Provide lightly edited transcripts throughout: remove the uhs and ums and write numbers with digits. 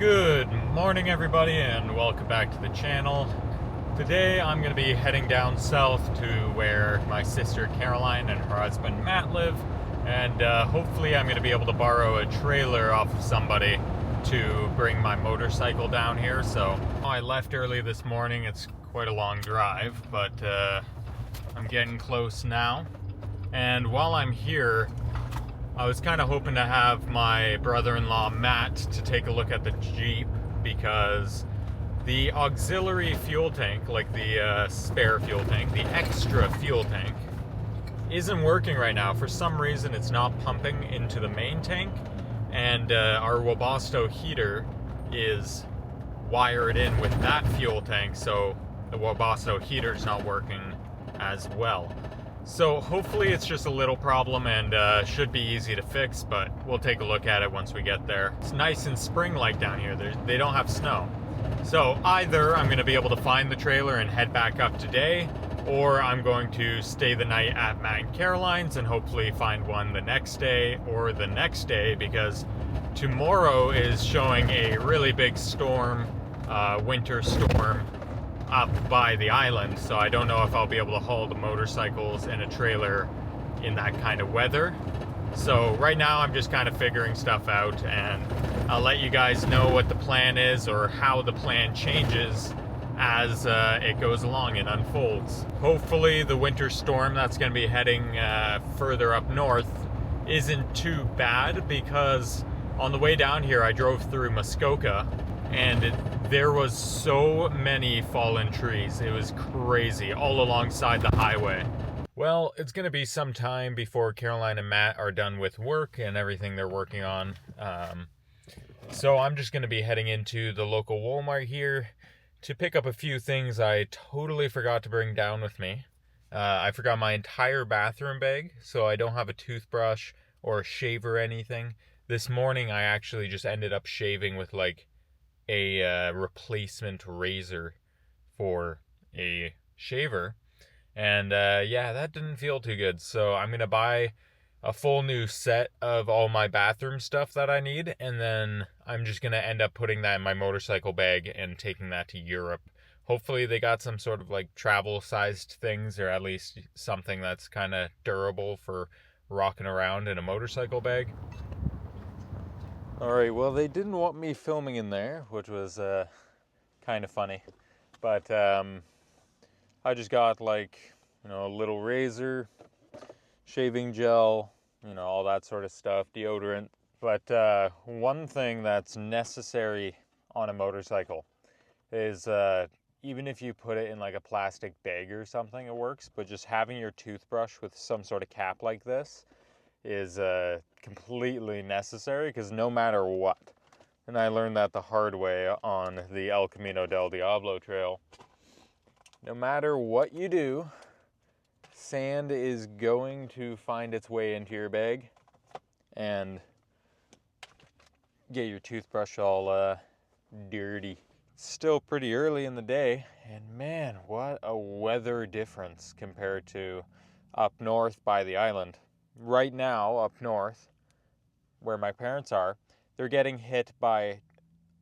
Good morning everybody and welcome back to the channel. Today I'm going to be heading down south to where my sister Caroline and her husband Matt live, and hopefully I'm going to be able to borrow a trailer off of somebody to bring my motorcycle down here. So I left early this morning. It's quite a long drive, but I'm getting close now. And while I'm here, I was kind of hoping to have my brother-in-law Matt to take a look at the Jeep, because the auxiliary fuel tank, like the spare fuel tank, the extra fuel tank, isn't working right now. For some reason it's not pumping into the main tank, and our Webasto heater is wired in with that fuel tank, so the Webasto heater is not working as well. So hopefully it's just a little problem and should be easy to fix, but we'll take a look at it once we get there. It's nice and spring-like down here. They don't have snow. So either I'm going to be able to find the trailer and head back up today, or I'm going to stay the night at Matt and Caroline's and hopefully find one the next day or the next day, because tomorrow is showing a really big storm, winter storm, up by the island, so I don't know if I'll be able to haul the motorcycles in a trailer in that kind of weather. So right now I'm just kind of figuring stuff out, and I'll let you guys know what the plan is or how the plan changes as it goes along and unfolds. Hopefully the winter storm that's going to be heading further up north isn't too bad, because on the way down here I drove through Muskoka and there was so many fallen trees. It was crazy, all alongside the highway. Well, it's going to be some time before Caroline and Matt are done with work and everything they're working on. So I'm just going to be heading into the local Walmart here to pick up a few things I totally forgot to bring down with me. I forgot my entire bathroom bag, so I don't have a toothbrush or a shave or anything. This morning I actually just ended up shaving with like a replacement razor for a shaver, and yeah, that didn't feel too good. So I'm gonna buy a full new set of all my bathroom stuff that I need, and then I'm just gonna end up putting that in my motorcycle bag and taking that to Europe. Hopefully they got some sort of like travel sized things, or at least something that's kind of durable for rocking around in a motorcycle bag. Alright, well, they didn't want me filming in there, which was kind of funny. But I just got like, a little razor, shaving gel, all that sort of stuff, deodorant. But one thing that's necessary on a motorcycle is even if you put it in like a plastic bag or something, it works. But just having your toothbrush with some sort of cap like this is completely necessary, because no matter what, and I learned that the hard way on the El Camino del Diablo trail, no matter what you do, sand is going to find its way into your bag and get your toothbrush all dirty. It's still pretty early in the day, and man, what a weather difference compared to up north by the island. Right now, up north, where my parents are, they're getting hit by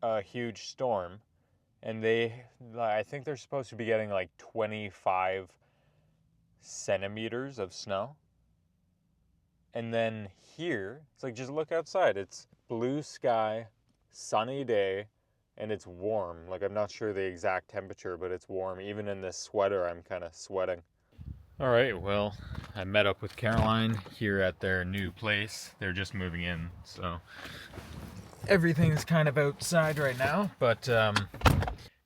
a huge storm, and I think they're supposed to be getting like 25 centimeters of snow. And then here, it's like, just look outside. It's blue sky, sunny day, and it's warm. Like, I'm not sure the exact temperature, but it's warm. Even in this sweater, I'm kind of sweating. Alright, well, I met up with Caroline here at their new place. They're just moving in, so everything's kind of outside right now. But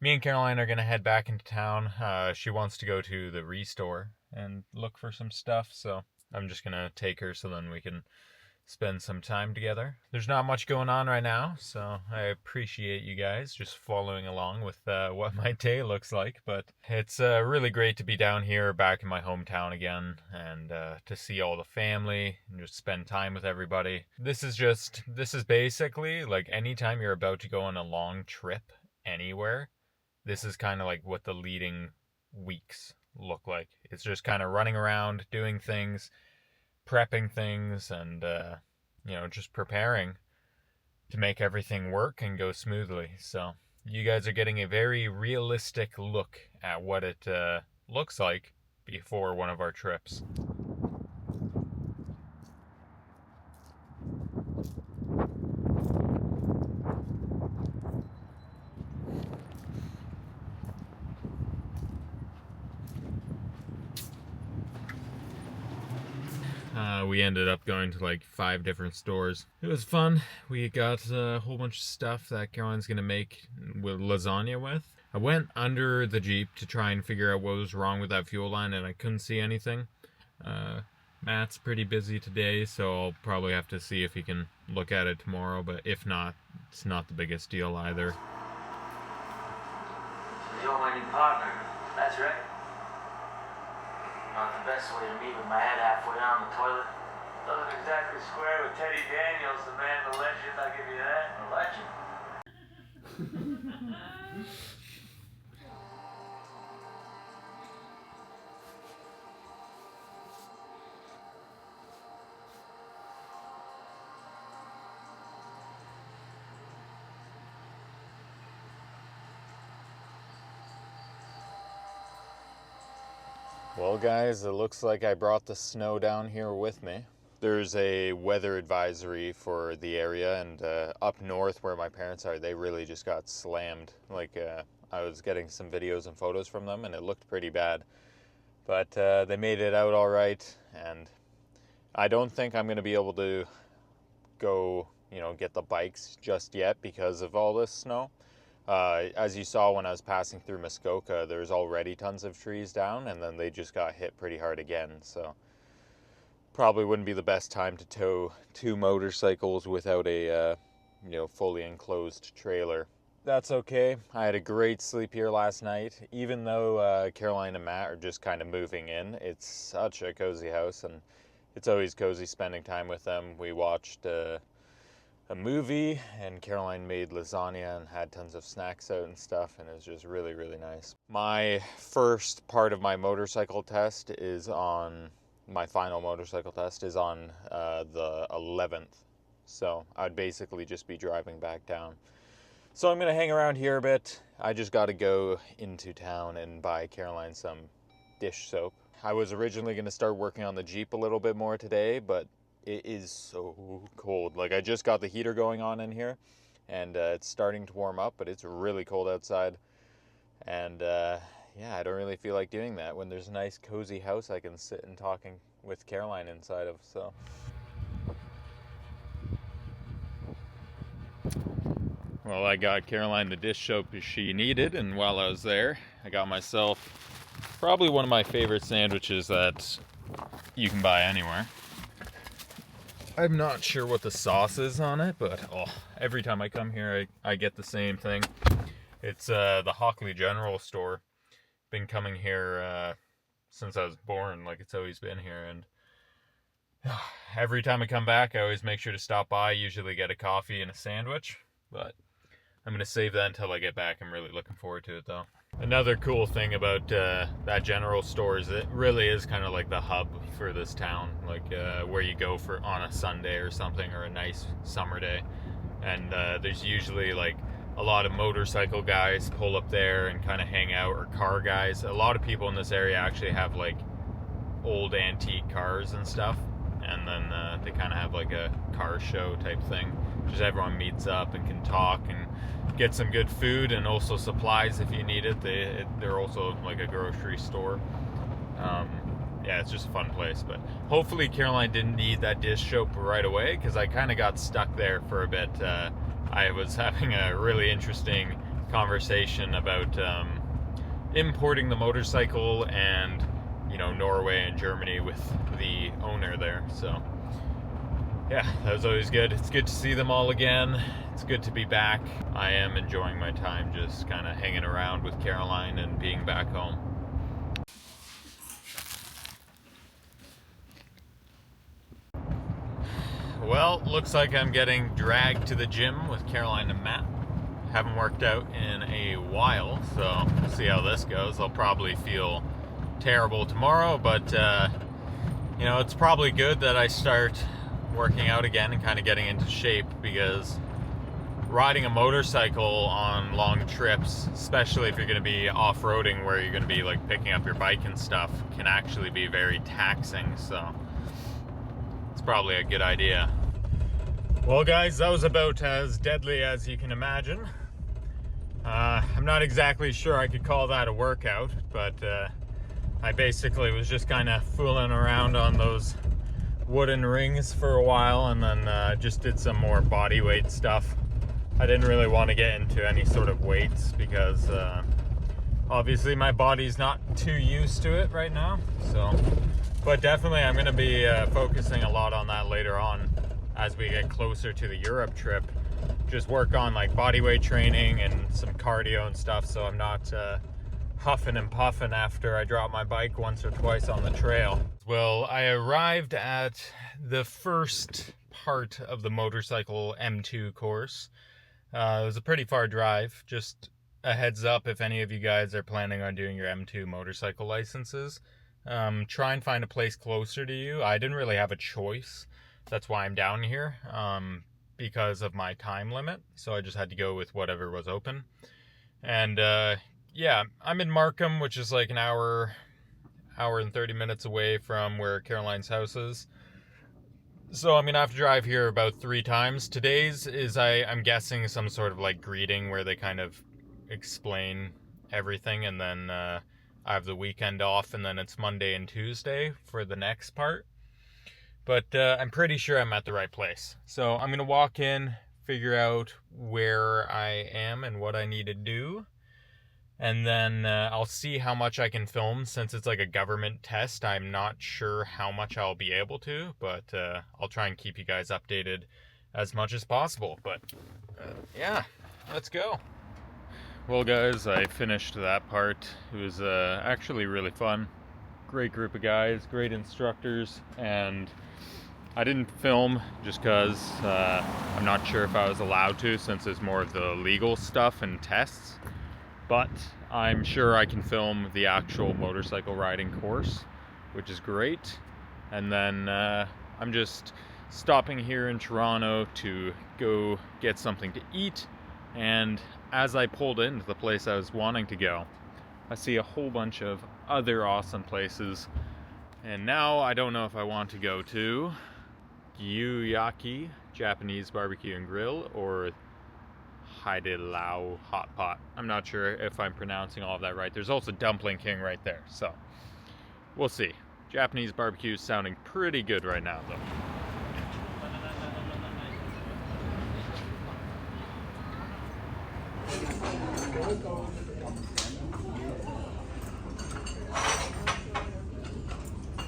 me and Caroline are going to head back into town. She wants to go to the Restore and look for some stuff, so I'm just going to take her so then we can spend some time together. There's not much going on right now, so I appreciate you guys just following along with what my day looks like. But it's really great to be down here back in my hometown again, and to see all the family and just spend time with everybody. This is basically like anytime you're about to go on a long trip anywhere, this is kind of like what the leading weeks look like. It's just kind of running around, doing things, prepping things, and just preparing to make everything work and go smoothly. So you guys are getting a very realistic look at what it looks like before one of our trips. We ended up going to like 5 different stores. It was fun. We got a whole bunch of stuff that Caroline's gonna make with lasagna with. I went under the Jeep to try and figure out what was wrong with that fuel line, and I couldn't see anything. Matt's pretty busy today, so I'll probably have to see if he can look at it tomorrow, but if not, it's not the biggest deal either. So you're my new partner. That's right. Not the best way to meet with my head halfway down the toilet. Doesn't exactly square with Teddy Daniels, the man, the legend. I'll give you that. A legend. Well guys, it looks like I brought the snow down here with me. There's a weather advisory for the area, and up north where my parents are, they really just got slammed. Like I was getting some videos and photos from them and it looked pretty bad. But they made it out all right, and I don't think I'm going to be able to go, get the bikes just yet because of all this snow. As you saw when I was passing through Muskoka, there's already tons of trees down, and then they just got hit pretty hard again. So probably wouldn't be the best time to tow 2 motorcycles without a fully enclosed trailer. That's okay. I had a great sleep here last night. Even though Caroline and Matt are just kind of moving in, it's such a cozy house, and it's always cozy spending time with them. We watched a movie, and Caroline made lasagna and had tons of snacks out and stuff, and it was just really, really nice. My first part of my motorcycle test is on, my final motorcycle test is on the 11th. So I'd basically just be driving back down. So I'm going to hang around here a bit. I just got to go into town and buy Caroline some dish soap. I was originally going to start working on the Jeep a little bit more today, but it is so cold. Like, I just got the heater going on in here, and it's starting to warm up, but it's really cold outside. And yeah, I don't really feel like doing that when there's a nice cozy house I can sit and talking with Caroline inside of. So well, I got Caroline the dish soap she needed, and while I was there, I got myself probably one of my favorite sandwiches that you can buy anywhere. I'm not sure what the sauce is on it, but every time I come here, I get the same thing. It's the Hockley General Store. Been coming here since I was born, like it's always been here, and every time I come back, I always make sure to stop by, usually get a coffee and a sandwich, but I'm going to save that until I get back. I'm really looking forward to it, though. Another cool thing about that general store is it really is kind of like the hub for this town, like where you go for on a Sunday or something, or a nice summer day. And there's usually like a lot of motorcycle guys pull up there and kind of hang out, or car guys. A lot of people in this area actually have like old antique cars and stuff, and then they kind of have like a car show type thing. Just everyone meets up and can talk and get some good food, and also supplies if you need it. They're also like a grocery store. Yeah, it's just a fun place. But hopefully Caroline didn't need that dish soap right away, because I kind of got stuck there for a bit. I was having a really interesting conversation about importing the motorcycle and Norway and Germany with the owner there. So yeah, that was always good. It's good to see them all again. It's good to be back. I am enjoying my time just kind of hanging around with Caroline and being back home. Well, looks like I'm getting dragged to the gym with Caroline and Matt. Haven't worked out in a while, so we'll see how this goes. I'll probably feel terrible tomorrow, but it's probably good that I start working out again and kind of getting into shape, because riding a motorcycle on long trips, especially if you're going to be off-roading where you're going to be like picking up your bike and stuff, can actually be very taxing. So it's probably a good idea. Well guys, that was about as deadly as you can imagine. I'm not exactly sure I could call that a workout, but I basically was just kind of fooling around on those wooden rings for a while, and then just did some more body weight stuff. I didn't really want to get into any sort of weights because obviously my body's not too used to it right now. So, but definitely I'm going to be focusing a lot on that later on as we get closer to the Europe trip. Just work on like body weight training and some cardio and stuff, so I'm not huffing and puffing after I drop my bike once or twice on the trail. Well, I arrived at the first part of the motorcycle M2 course. It was a pretty far drive. Just a heads up, if any of you guys are planning on doing your M2 motorcycle licenses, try and find a place closer to you. I didn't really have a choice. That's why I'm down here. Because of my time limit, so I just had to go with whatever was open. And yeah, I'm in Markham, which is like an hour and 30 minutes away from where Caroline's house is. So I'm gonna have to drive here about 3 times. Today's is, I'm guessing, some sort of like greeting where they kind of explain everything, and then I have the weekend off, and then it's Monday and Tuesday for the next part. But I'm pretty sure I'm at the right place. So I'm going to walk in, figure out where I am and what I need to do. And then I'll see how much I can film. Since it's like a government test, I'm not sure how much I'll be able to. But I'll try and keep you guys updated as much as possible. But yeah, let's go. Well guys, I finished that part. It was actually really fun. Great group of guys, great instructors, and I didn't film just because I'm not sure if I was allowed to, since it's more of the legal stuff and tests. But I'm sure I can film the actual motorcycle riding course, which is great. And then I'm just stopping here in Toronto to go get something to eat. And as I pulled into the place I was wanting to go, I see a whole bunch of other awesome places. And now I don't know if I want to go to Gyuyaki Japanese Barbecue and Grill or Haidilao Hot Pot. I'm not sure if I'm pronouncing all of that right. There's also Dumpling King right there, so we'll see. Japanese barbecue is sounding pretty good right now though.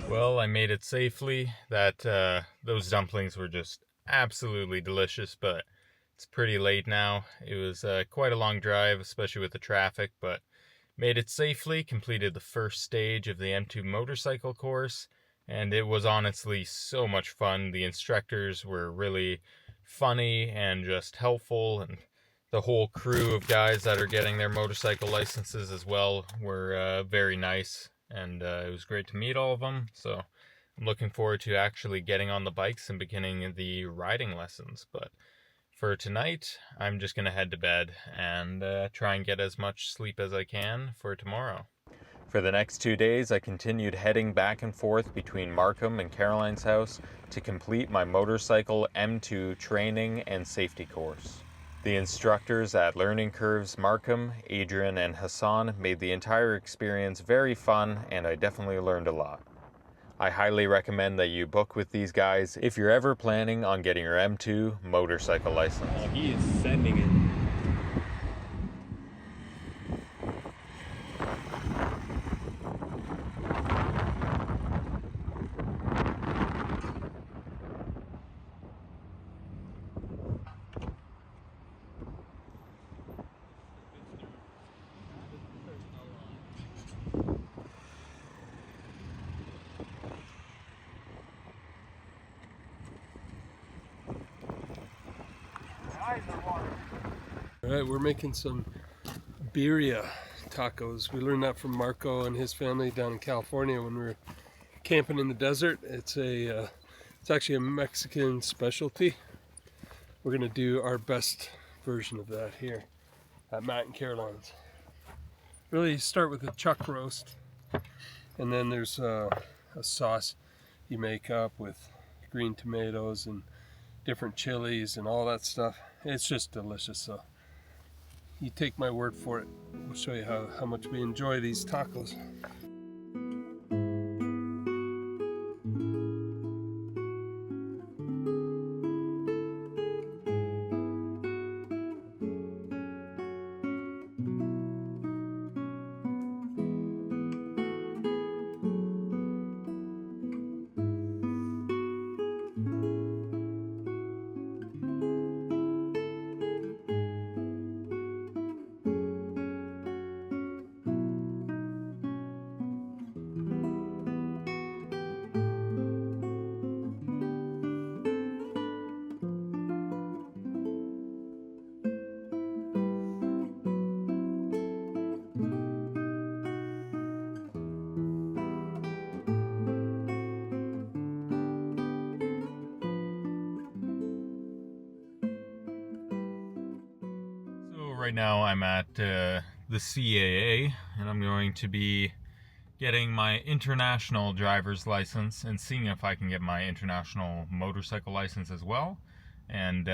Well, I made it safely. Those dumplings were just absolutely delicious, but it's pretty late now. It was quite a long drive, especially with the traffic, but made it safely, completed the first stage of the M2 motorcycle course, and it was honestly so much fun. The instructors were really funny and just helpful, and the whole crew of guys that are getting their motorcycle licenses as well were very nice. And it was great to meet all of them, so I'm looking forward to actually getting on the bikes and beginning the riding lessons. But for tonight, I'm just going to head to bed and try and get as much sleep as I can for tomorrow. For the next 2 days, I continued heading back and forth between Markham and Caroline's house to complete my motorcycle M2 training and safety course. The instructors at Learning Curves Markham, Adrian, and Hassan made the entire experience very fun, and I definitely learned a lot. I highly recommend that you book with these guys if you're ever planning on getting your M2 motorcycle license. He is sending it. All right, we're making some birria tacos. We learned that from Marco and his family down in California when we were camping in the desert. It's actually a Mexican specialty. We're gonna do our best version of that here at Matt and Caroline's. Really, you start with a chuck roast, and then there's a sauce you make up with green tomatoes and different chilies and all that stuff. It's just delicious. So you take my word for it. We'll show you how much we enjoy these tacos. Right now I'm at the CAA, and I'm going to be getting my international driver's license and seeing if I can get my international motorcycle license as well. And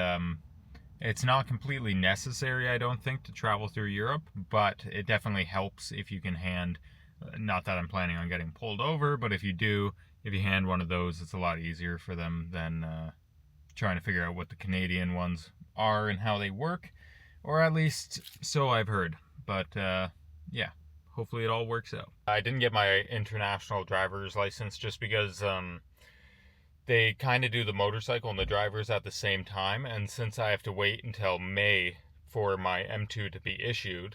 it's not completely necessary, I don't think, to travel through Europe, but it definitely helps if you can hand, not that I'm planning on getting pulled over, but if you do, if you hand one of those, it's a lot easier for them than trying to figure out what the Canadian ones are and how they work. Or at least so I've heard. But yeah, hopefully it all works out. I didn't get my international driver's license just because they kind of do the motorcycle and the drivers at the same time. And since I have to wait until May for my M2 to be issued,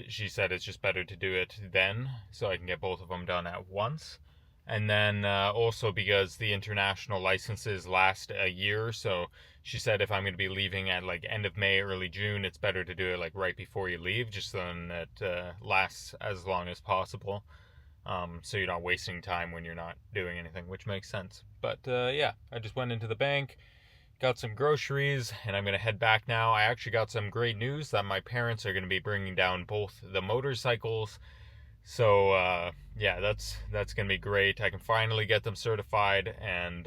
she said it's just better to do it then so I can get both of them done at once. And then also because the international licenses last a year, so she said if I'm going to be leaving at like end of May, early June, it's better to do it like right before you leave, just so then it lasts as long as possible. So you're not wasting time when you're not doing anything, which makes sense. But yeah, I just went into the bank, got some groceries, and I'm going to head back now. I actually got some great news that my parents are going to be bringing down both the motorcycles. So yeah, that's gonna be great. I can finally get them certified and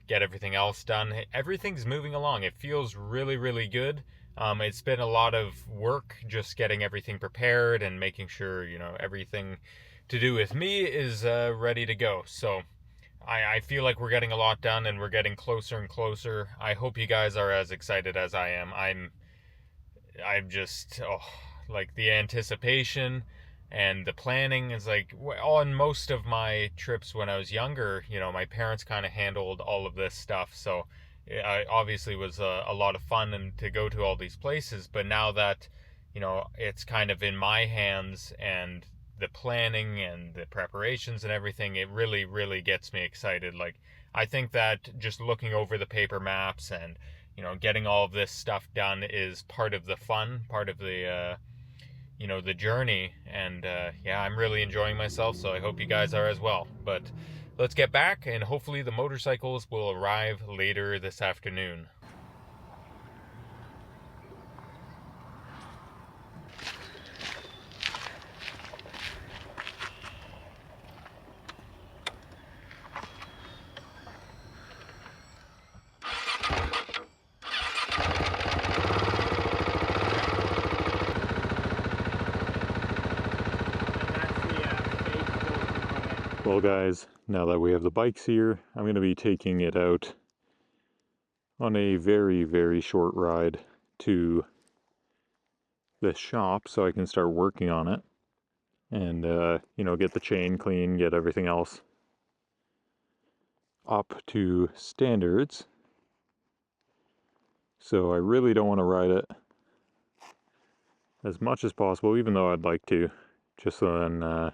get everything else done. Everything's moving along. It feels really, really good. It's been a lot of work just getting everything prepared and making sure, you know, everything to do with me is ready to go. So I feel like we're getting a lot done and we're getting closer and closer. I hope you guys are as excited as I am. I'm just, like the anticipation and the planning is like on most of my trips when I was younger, you know, my parents kind of handled all of this stuff. So I obviously was a lot of fun and to go to all these places. But now that, you know, it's kind of in my hands and the planning and the preparations and everything, it really, really gets me excited. Like, I think that just looking over the paper maps and, you know, getting all of this stuff done is part of the fun, part of the, you know, the journey. And yeah, I'm really enjoying myself, so I hope you guys are as well. But let's get back, and hopefully the motorcycles will arrive later this afternoon. Well guys, now that we have the bikes here, I'm going to be taking it out on a very, very short ride to the shop so I can start working on it and, you know, get the chain clean, get everything else up to standards. So I really don't want to ride it as much as possible, even though I'd like to, just so then,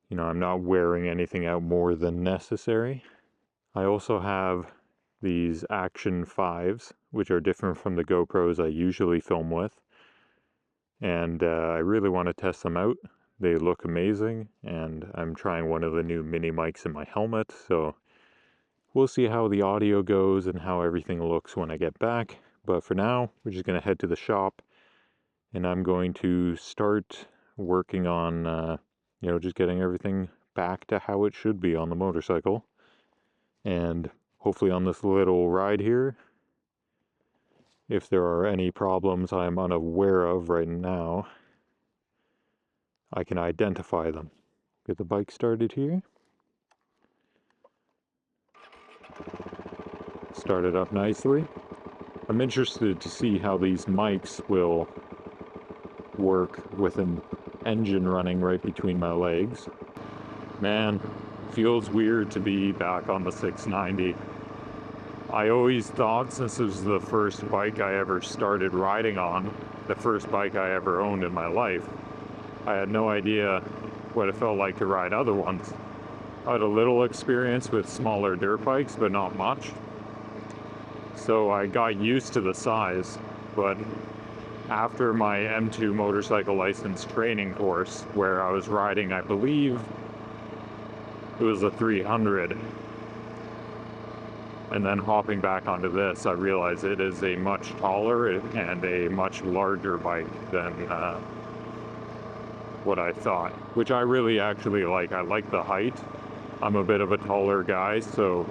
you know, I'm not wearing anything out more than necessary. I also have these Action 5s, which are different from the GoPros I usually film with. And I really want to test them out. They look amazing, and I'm trying one of the new mini mics in my helmet, so we'll see how the audio goes and how everything looks when I get back. But for now, we're just going to head to the shop, and I'm going to start working on, just getting everything back to how it should be on the motorcycle. And hopefully on this little ride here, if there are any problems I'm unaware of right now, I can identify them. Get the bike started here. Start it up nicely. I'm interested to see how these mics will work with an engine running right between my legs. Man, feels weird to be back on the 690. I always thought, since it was the first bike I ever started riding on, the first bike I ever owned in my life, I had no idea what it felt like to ride other ones. I had a little experience with smaller dirt bikes, but not much. So I got used to the size, but after my M2 motorcycle license training course, where I was riding, I believe it was a 300, and then hopping back onto this, I realized it is a much taller and a much larger bike than what I thought, which I really actually like. I like the height. I'm a bit of a taller guy, so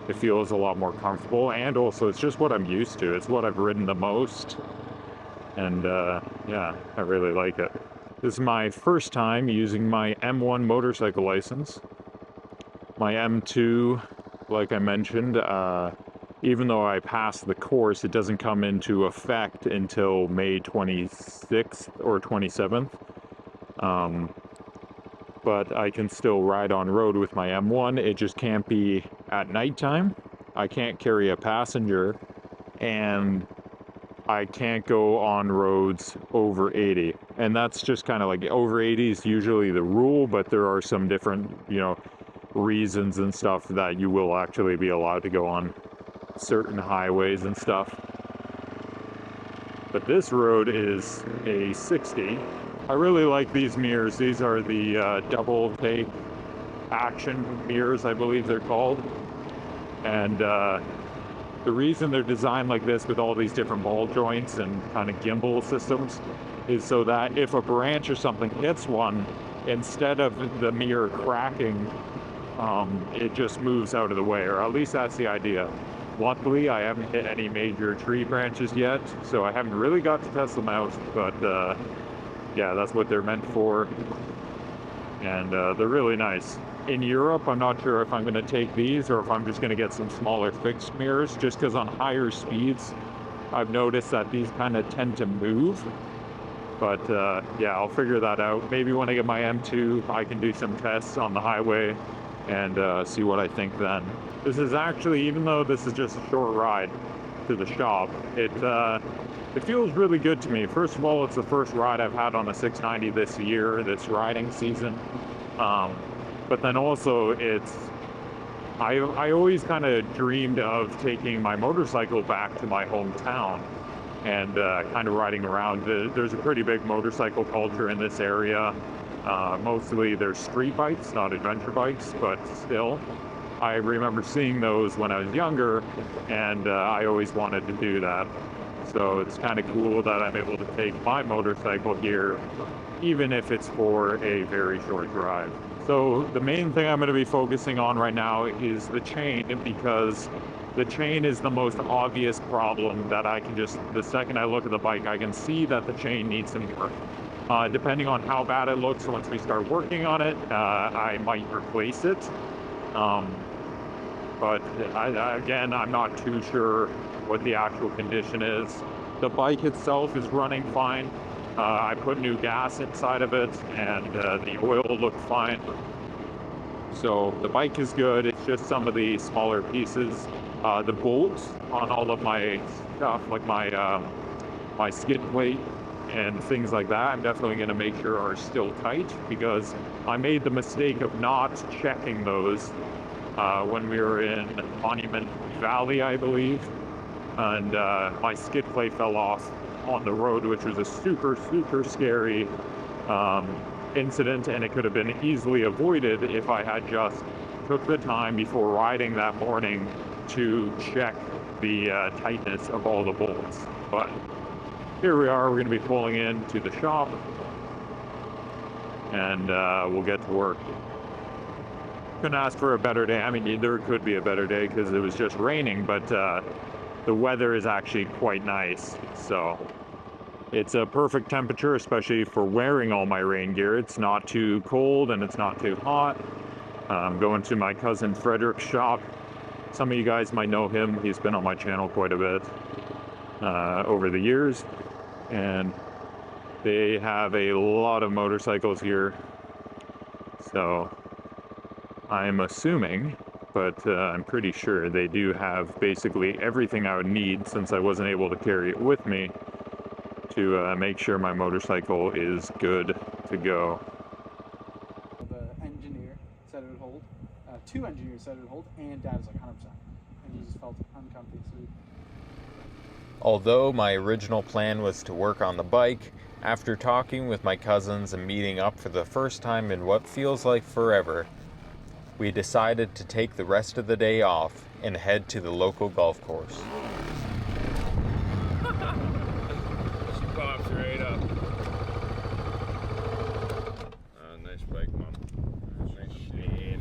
it feels a lot more comfortable, and also it's just what I'm used to. It's what I've ridden the most, and yeah, I really like it. This is my first time using my M1 motorcycle license. My M2, like I mentioned, even though I passed the course, it doesn't come into effect until May 26th or 27th. But I can still ride on road with my M1. It just can't be at nighttime. I can't carry a passenger, and I can't go on roads over 80. And that's just kind of like, over 80 is usually the rule, but there are some different, reasons and stuff that you will actually be allowed to go on certain highways and stuff. But this road is a 60. I really like these mirrors. These are the double take action mirrors, I believe they're called. And the reason they're designed like this with all these different ball joints and kind of gimbal systems is so that if a branch or something hits one, instead of the mirror cracking, it just moves out of the way, or at least that's the idea. Luckily, I haven't hit any major tree branches yet, so I haven't really got to test them out, but yeah, that's what they're meant for, and they're really nice. In Europe, I'm not sure if I'm going to take these or if I'm just going to get some smaller fixed mirrors, just because on higher speeds, I've noticed that these kind of tend to move. But yeah, I'll figure that out. Maybe when I get my M2, I can do some tests on the highway and see what I think then. This is actually, even though this is just a short ride to the shop, it feels really good to me. First of all, it's the first ride I've had on a 690 this year, this riding season. But then also I always kind of dreamed of taking my motorcycle back to my hometown and kind of riding around. There's a pretty big motorcycle culture in this area. Mostly they're street bikes, not adventure bikes, but still. I remember seeing those when I was younger, and I always wanted to do that. So it's kind of cool that I'm able to take my motorcycle here, even if it's for a very short drive. So the main thing I'm going to be focusing on right now is the chain, because the chain is the most obvious problem that I can just, the second I look at the bike, I can see that the chain needs some work. Depending on how bad it looks once we start working on it, I might replace it. But again, I'm not too sure what the actual condition is. The bike itself is running fine. I put new gas inside of it, and the oil looked fine. So the bike is good. It's just some of the smaller pieces. The bolts on all of my stuff, like my skid plate and things like that, I'm definitely going to make sure are still tight, because I made the mistake of not checking those when we were in Monument Valley, I believe, and my skid plate fell off on the road, which was a super scary incident, and it could have been easily avoided if I had just took the time before riding that morning to check the tightness of all the bolts. But here we are, we're going to be pulling into the shop, and we'll get to work. Couldn't ask for a better day. I mean, there could be a better day because it was just raining, but the weather is actually quite nice. So it's a perfect temperature, especially for wearing all my rain gear. It's not too cold and it's not too hot. I'm going to my cousin Frederick's shop. Some of you guys might know him. He's been on my channel quite a bit over the years. And they have a lot of motorcycles here. So I'm assuming, but I'm pretty sure they do have basically everything I would need, since I wasn't able to carry it with me, to make sure my motorcycle is good to go. The engineer said it would hold. Two engineers said it would hold, and Dad was like 100%. And he just felt uncomfy. So Although my original plan was to work on the bike, after talking with my cousins and meeting up for the first time in what feels like forever, we decided to take the rest of the day off and head to the local golf course. She pops right up. Nice bike, Mom. Nice shade.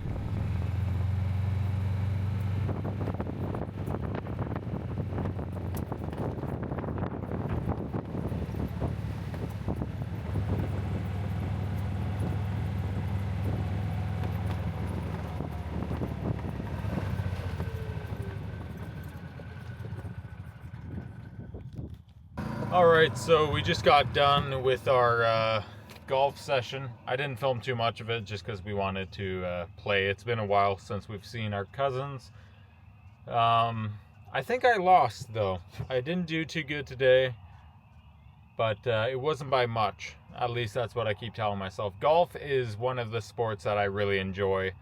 All right, so we just got done with our golf session. I didn't film too much of it just because we wanted to play. It's been a while since we've seen our cousins. I think I lost, though. I didn't do too good today, but it wasn't by much. At least that's what I keep telling myself. Golf is one of the sports that I really enjoy.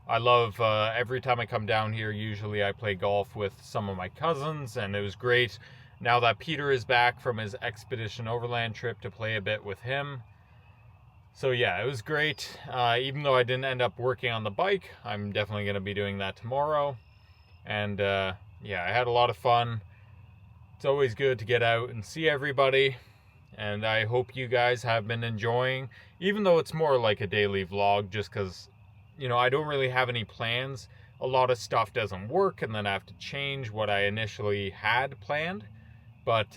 I love every time I come down here, usually I play golf with some of my cousins, and it was great now that Peter is back from his Expedition Overland trip to play a bit with him. So yeah, it was great. Even though I didn't end up working on the bike, I'm definitely going to be doing that tomorrow. And yeah, I had a lot of fun. It's always good to get out and see everybody. And I hope you guys have been enjoying, even though it's more like a daily vlog, just because, you know, I don't really have any plans. A lot of stuff doesn't work, and then I have to change what I initially had planned. But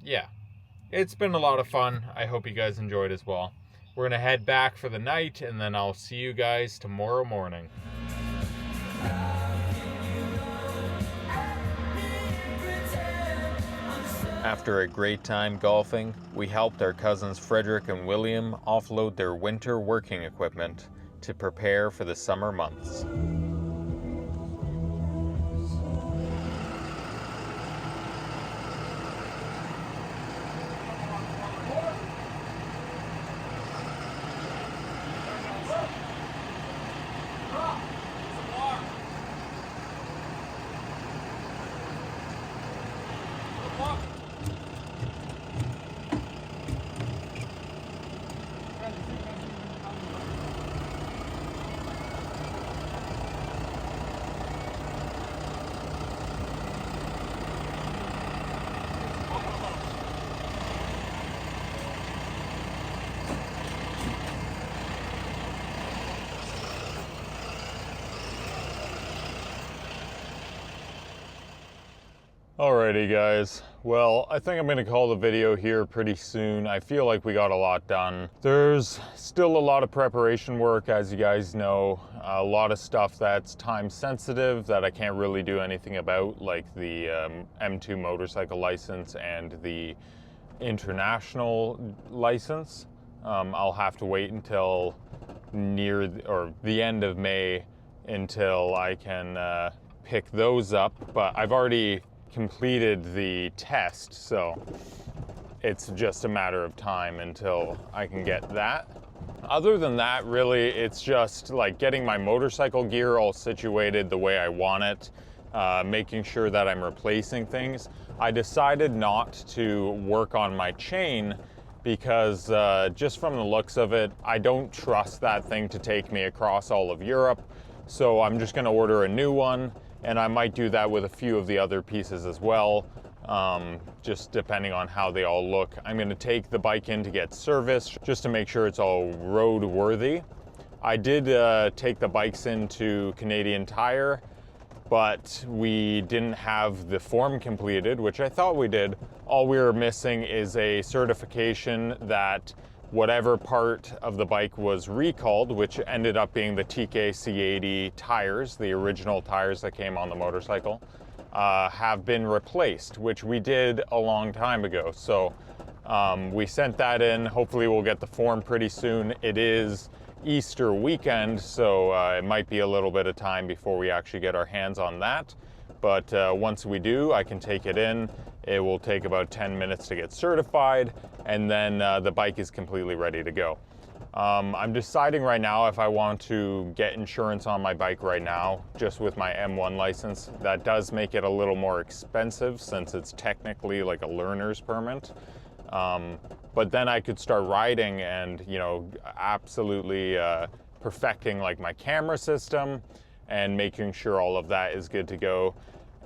yeah, it's been a lot of fun. I hope you guys enjoyed as well. We're gonna head back for the night, and then I'll see you guys tomorrow morning. After a great time golfing, we helped our cousins Frederick and William offload their winter working equipment to prepare for the summer months. Alrighty guys, well, I think I'm going to call the video here pretty soon. I feel like we got a lot done. There's still a lot of preparation work, as you guys know. A lot of stuff that's time sensitive that I can't really do anything about, like the M2 motorcycle license and the international license. I'll have to wait until the end of May until I can pick those up, but I've already completed the test, so it's just a matter of time until I can get that. Other than that, really, it's just like getting my motorcycle gear all situated the way I want it, making sure that I'm replacing things. I decided not to work on my chain because just from the looks of it, I don't trust that thing to take me across all of Europe. So I'm just gonna order a new one and I might do that with a few of the other pieces as well, just depending on how they all look. I'm going to take the bike in to get serviced just to make sure it's all road worthy. I did take the bikes into Canadian Tire, but we didn't have the form completed, which I thought we did. All we were missing is a certification that whatever part of the bike was recalled, which ended up being the TK C80 tires, the original tires that came on the motorcycle, have been replaced, which we did a long time ago. So we sent that in. Hopefully we'll get the form pretty soon. It is Easter weekend, so it might be a little bit of time before we actually get our hands on that. But once we do, I can take it in. It will take about 10 minutes to get certified, and then the bike is completely ready to go. I'm deciding right now if I want to get insurance on my bike right now, just with my M1 license. That does make it a little more expensive since it's technically like a learner's permit. But then I could start riding and, you know, absolutely perfecting like my camera system and making sure all of that is good to go.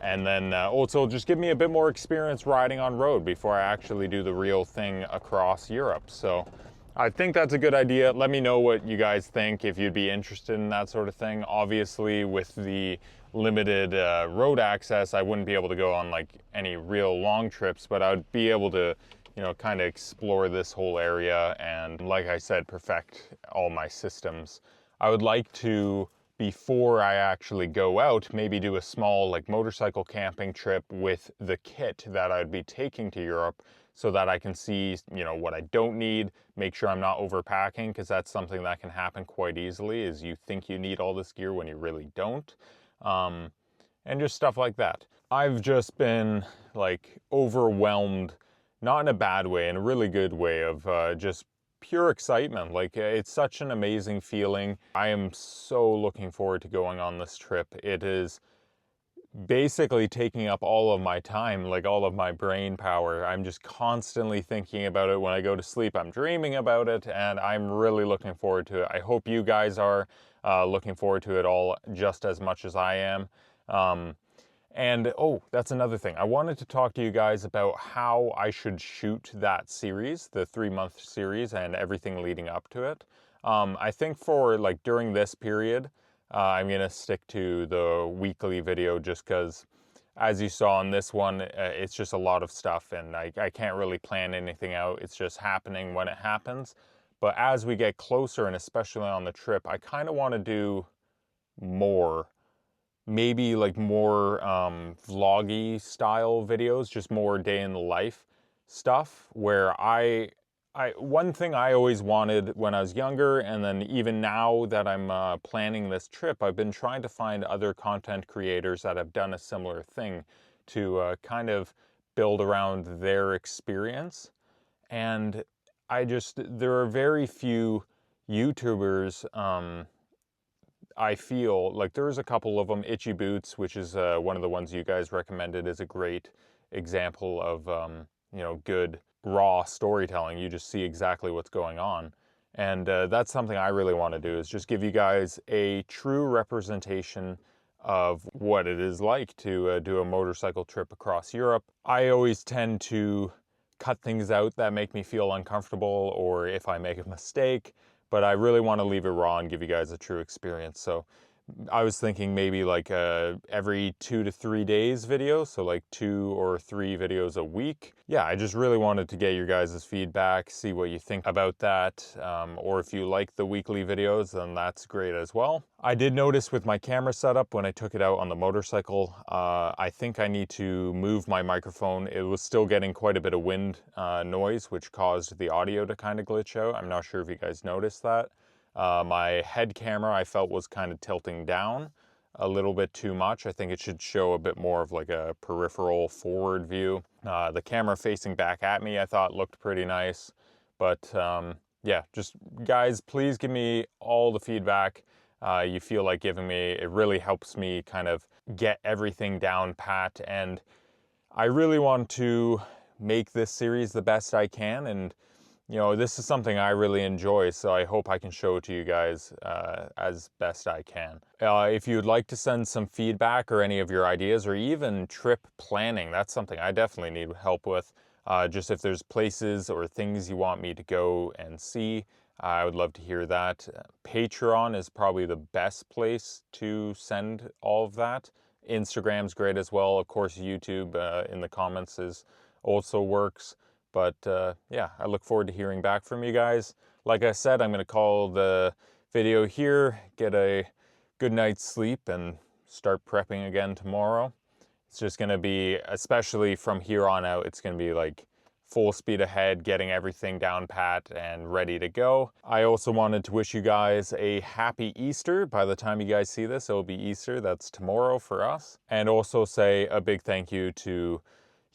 And then also just give me a bit more experience riding on road before I actually do the real thing across Europe. So I think that's a good idea. Let me know what you guys think, if you'd be interested in that sort of thing. Obviously, with the limited road access, I wouldn't be able to go on like any real long trips, but I would be able to, you know, kind of explore this whole area and, like I said, perfect all my systems. I would like to, before I actually go out, maybe do a small like motorcycle camping trip with the kit that I'd be taking to Europe, so that I can see, you know, what I don't need, make sure I'm not overpacking, because that's something that can happen quite easily, is you think you need all this gear when you really don't. And just stuff like that. I've just been like overwhelmed, not in a bad way, in a really good way, of just pure excitement. Like, it's such an amazing feeling. I am so looking forward to going on this trip. It is basically taking up all of my time, like all of my brain power. I'm just constantly thinking about it. When I go to sleep, I'm dreaming about it, and I'm really looking forward to it. I hope you guys are looking forward to it all just as much as I am. And oh, that's another thing. I wanted to talk to you guys about how I should shoot that series, the 3-month series, and everything leading up to it. I think for like during this period, I'm gonna stick to the weekly video, just because, as you saw in this one, it's just a lot of stuff, and I can't really plan anything out. It's just happening when it happens. But as we get closer, and especially on the trip, I kind of want to do more. Maybe like more vloggy style videos, just more day in the life stuff, where one thing I always wanted when I was younger, and then even now that I'm planning this trip, I've been trying to find other content creators that have done a similar thing to kind of build around their experience. And there are very few YouTubers, I feel like there's a couple of them. Itchy Boots, which is one of the ones you guys recommended, is a great example of you know, good raw storytelling. You just see exactly what's going on, and that's something I really want to do, is just give you guys a true representation of what it is like to do a motorcycle trip across Europe. I always tend to cut things out that make me feel uncomfortable, or if I make a mistake, but I really want to leave it raw and give you guys a true experience. So I was thinking maybe like every 2 to 3 days video, so like 2 or 3 videos a week. Yeah, I just really wanted to get your guys' feedback, see what you think about that, or if you like the weekly videos, then that's great as well. I did notice with my camera setup when I took it out on the motorcycle, I think I need to move my microphone. It was still getting quite a bit of wind noise, which caused the audio to kind of glitch out. I'm not sure if you guys noticed that. My head camera, I felt, was kind of tilting down a little bit too much. I think it should show a bit more of like a peripheral forward view. The camera facing back at me, I thought looked pretty nice. But yeah, just guys, please give me all the feedback you feel like giving me. It really helps me kind of get everything down pat. And I really want to make this series the best I can. And you know, this is something I really enjoy, so I hope I can show it to you guys as best I can. If you'd like to send some feedback or any of your ideas, or even trip planning, that's something I definitely need help with. Just if there's places or things you want me to go and see, I would love to hear that. Patreon is probably the best place to send all of that. Instagram's great as well. Of course, YouTube in the comments also works. But yeah, I look forward to hearing back from you guys. Like I said, I'm going to call the video here, get a good night's sleep, and start prepping again tomorrow. It's just going to be, especially from here on out, it's going to be like full speed ahead, getting everything down pat and ready to go. I also wanted to wish you guys a happy Easter. By the time you guys see this, it'll be Easter. That's tomorrow for us. And also say a big thank you to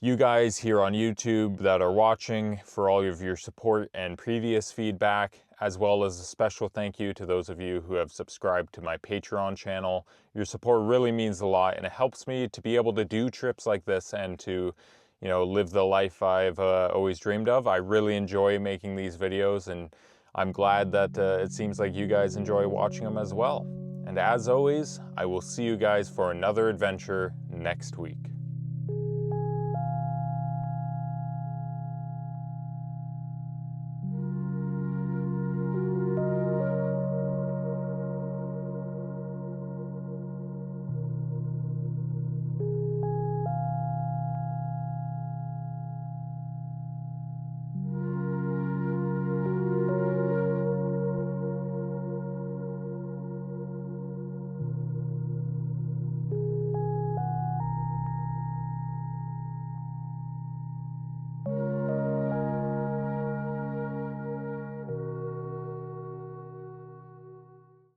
you guys here on YouTube that are watching for all of your support and previous feedback, as well as a special thank you to those of you who have subscribed to my Patreon channel. Your support really means a lot, and it helps me to be able to do trips like this and to, you know, live the life I've always dreamed of. I really enjoy making these videos, and I'm glad that it seems like you guys enjoy watching them as well. And as always, I will see you guys for another adventure next week.